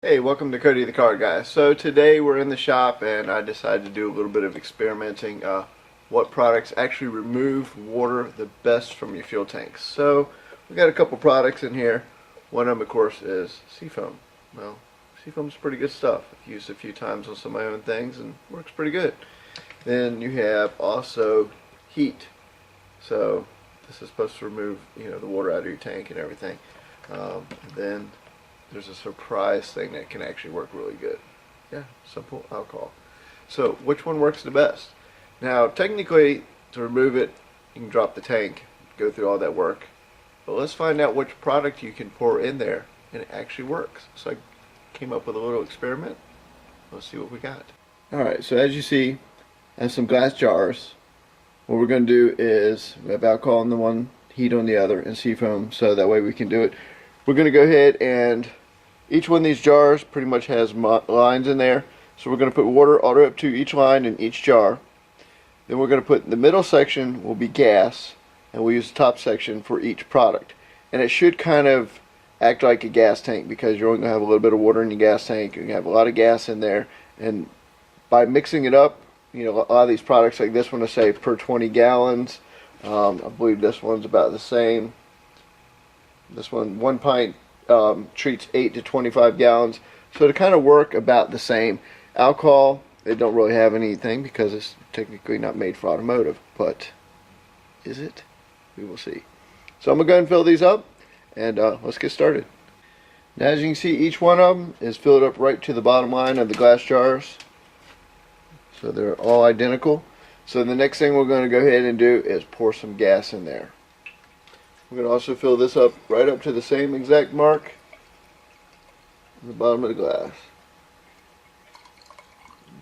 Hey, welcome to Cody the Car Guy. So today we're in the shop and I decided to do a little bit of experimenting. What products actually remove water the best from your fuel tanks. So we got a couple products in here. One of them, of course, is Seafoam. Well, Seafoam's pretty good stuff. I've used it a few times on some of my own things and works pretty good. Then you have also Heet. So this is supposed to remove, the water out of your tank and everything. Then there's a surprise thing that can actually work really good. Yeah, simple alcohol. So which one works the best? Now technically, to remove it, you can drop the tank, go through all that work. But let's find out which product you can pour in there and it actually works. So I came up with a little experiment. Let's see what we got. Alright, so as you see, I have some glass jars. What we're going to do is, we have alcohol on the one, Heet on the other, and Seafoam, so that way we can do it. We're going to go ahead and each one of these jars pretty much has lines in there. So we're going to put water all the way up to each line in each jar. Then we're going to put the middle section will be gas, and we'll use the top section for each product. And it should kind of act like a gas tank because you're only going to have a little bit of water in your gas tank. You're going to have a lot of gas in there. And by mixing it up, a lot of these products like this one will say per 20 gallons. I believe this one's about the same. This one pint treats 8 to 25 gallons. So to kind of work about the same. Alcohol, they don't really have anything because it's technically not made for automotive. But is it? We will see. So I'm going to go ahead and fill these up. And let's get started. Now as you can see, each one of them is filled up right to the bottom line of the glass jars. So they're all identical. So the next thing we're going to go ahead and do is pour some gas in there. We're going to also fill this up right up to the same exact mark in the bottom of the glass.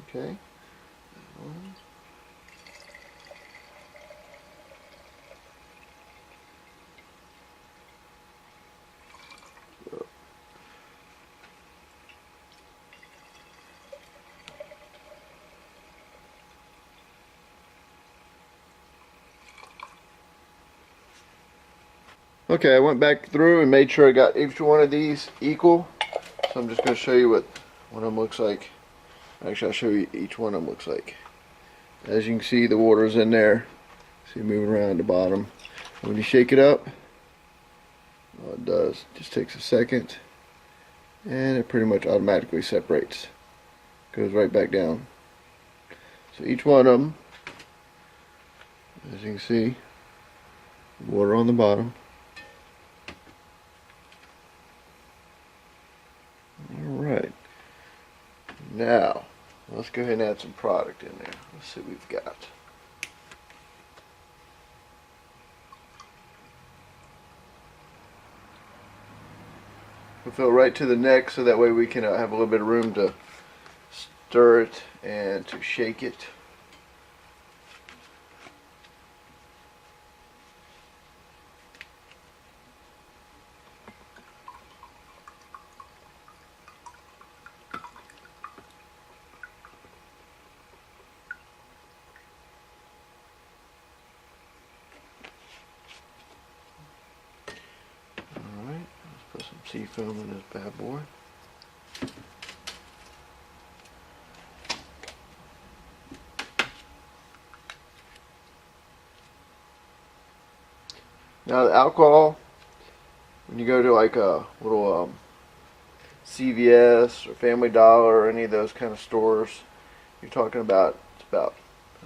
Okay. Okay, I went back through and made sure I got each one of these equal. So I'm just going to show you what one of them looks like. Actually, I'll show you each one of them looks like. As you can see, the water's in there. See, moving around at the bottom. When you shake it up, all it does, just takes a second, and it pretty much automatically separates. Goes right back down. So each one of them, as you can see, water on the bottom. Alright, now let's go ahead and add some product in there. Let's see what we've got. We'll fill right to the neck so that way we can have a little bit of room to stir it and to shake it. Put some Seafoam in this bad boy. Now the alcohol, when you go to like a little CVS or Family Dollar or any of those kind of stores, you're talking about, I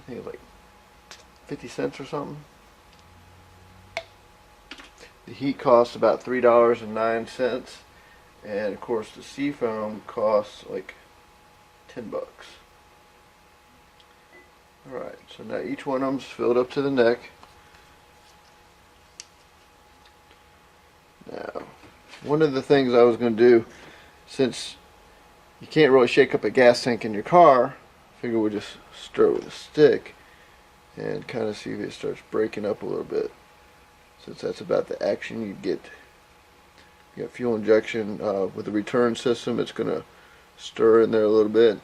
think it's like 50 cents or something. The Heet costs about $3.09, and of course the Seafoam costs like 10 bucks. Alright, so now each one of them's filled up to the neck. Now, one of the things I was going to do, since you can't really shake up a gas tank in your car, I figure we'll just stir it with a stick and kind of see if it starts breaking up a little bit. Since that's about the action you get. You got fuel injection with the return system, it's going to stir in there a little bit.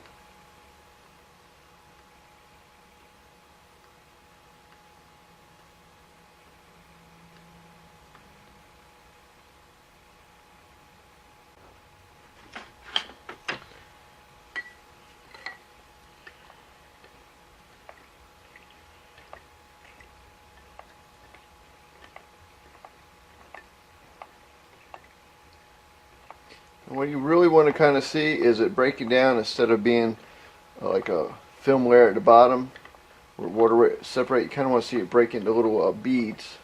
And what you really want to kind of see is it breaking down instead of being like a film layer at the bottom where water separate. You kind of want to see it break into little beads.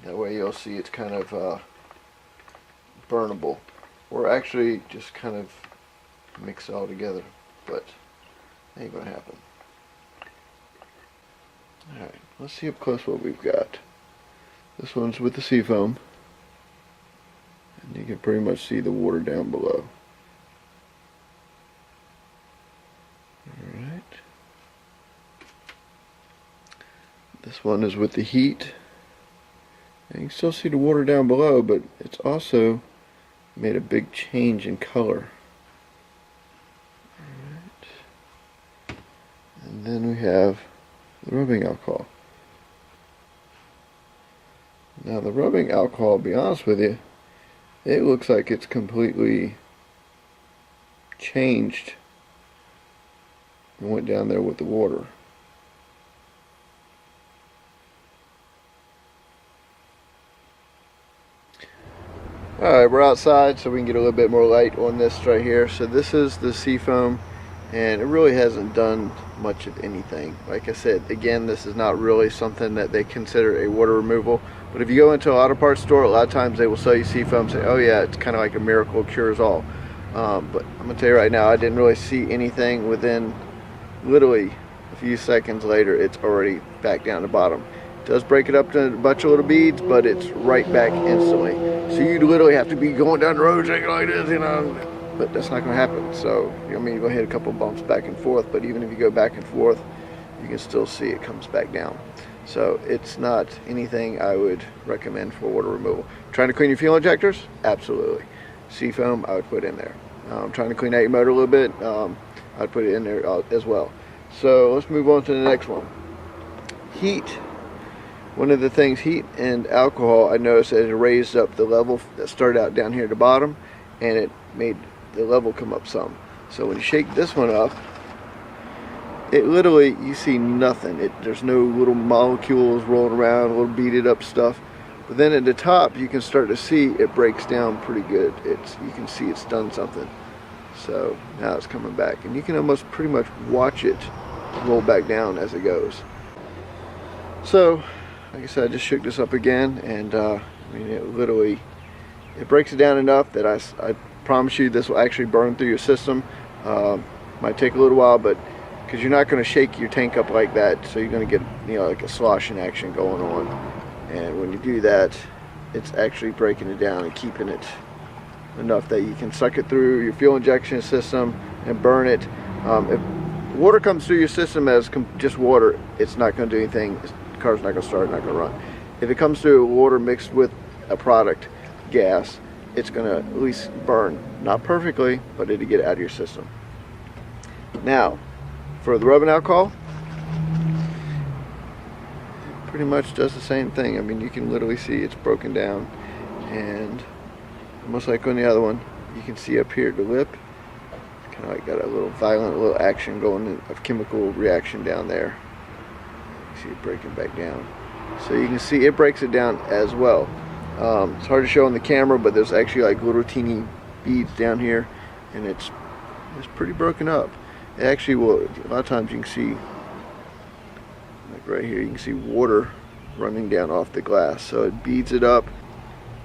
That way you'll see it's kind of burnable, or actually just kind of mix it all together, but that ain't gonna happen. Alright, let's see up close what we've got. This one's with the Seafoam, and you can pretty much see the water down below. Alright. This one is with the Heet, and you can still see the water down below, but it's also made a big change in color. Alright. And then we have the rubbing alcohol. Now the rubbing alcohol, to be honest with you, it looks like it's completely changed and went down there with the water. Alright, we're outside so we can get a little bit more light on this right here. So this is the Seafoam, and it really hasn't done much of anything. Like I said, again, this is not really something that they consider a water removal. But if you go into a auto parts store, a lot of times they will sell you Seafoam, say, oh yeah, it's kind of like a miracle, cures all. But I'm going to tell you right now, I didn't really see anything. Within literally a few seconds later, it's already back down the bottom. It does break it up to a bunch of little beads, but it's right back instantly. So you literally have to be going down the road shaking like this, you know, but that's not going to happen. So, I mean, you're going to hit a couple bumps back and forth, but even if you go back and forth, you can still see it comes back down. So it's not anything I would recommend for water removal. Trying to clean your fuel injectors? Absolutely. Seafoam, I would put in there. Trying to clean out your motor a little bit, I'd put it in there as well. So let's move on to the next one. Heet. One of the things, heat and alcohol, I noticed that it raised up the level that started out down here at the bottom, and it made the level come up some. So when you shake this one up, it literally, you see nothing. There's no little molecules rolling around, little beaded up stuff. But then at the top, you can start to see it breaks down pretty good. You can see it's done something. So now it's coming back, and you can almost pretty much watch it roll back down as it goes. So, like I said, I just shook this up again, and I mean, it breaks it down enough that I promise you this will actually burn through your system. Might take a little while, but because you're not going to shake your tank up like that, so you're going to get, you know, like a sloshing action going on. And when you do that, it's actually breaking it down and keeping it enough that you can suck it through your fuel injection system and burn it. If water comes through your system as just water, it's not going to do anything. The car's not going to start, not going to run. If it comes through water mixed with a product, gas, it's going to at least burn. Not perfectly, but it'll get it out of your system. Now, for the rubbing alcohol, it pretty much does the same thing. I mean, you can literally see it's broken down, and almost like on the other one, you can see up here at the lip, it's kind of like got a little violent little action going of chemical reaction down there. You see it breaking back down. So you can see it breaks it down as well. It's hard to show on the camera, but there's actually like little teeny beads down here, and it's pretty broken up. It actually will, a lot of times you can see, like right here, you can see water running down off the glass. So it beads it up.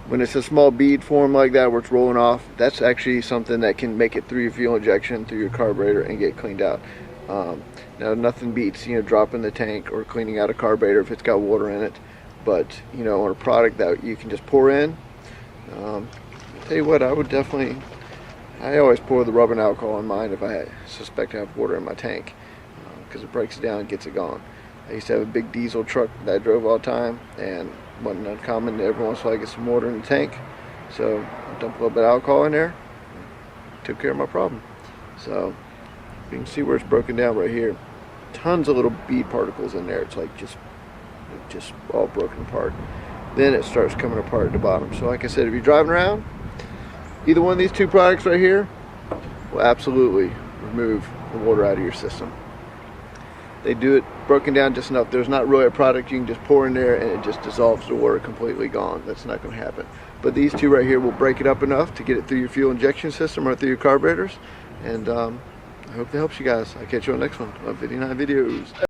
When it's a small bead form like that where it's rolling off, that's actually something that can make it through your fuel injection, through your carburetor, and get cleaned out. Now nothing beats, you know, dropping the tank or cleaning out a carburetor if it's got water in it. But, you know, on a product that you can just pour in, I'll tell you what, I always pour the rubbing alcohol in mine if I suspect I have water in my tank, because it breaks it down and gets it gone. I used to have a big diesel truck that I drove all the time, and it wasn't uncommon to every once in a while get some water in the tank. So I dumped a little bit of alcohol in there, took care of my problem. So you can see where it's broken down right here. Tons of little bead particles in there. It's like just all broken apart. Then it starts coming apart at the bottom. So like I said, if you're driving around, either one of these two products right here will absolutely remove the water out of your system. They do it broken down just enough. There's not really a product you can just pour in there and it just dissolves the water completely gone. That's not going to happen. But these two right here will break it up enough to get it through your fuel injection system or through your carburetors. And I hope that helps you guys. I'll catch you on the next one on 59 Videos.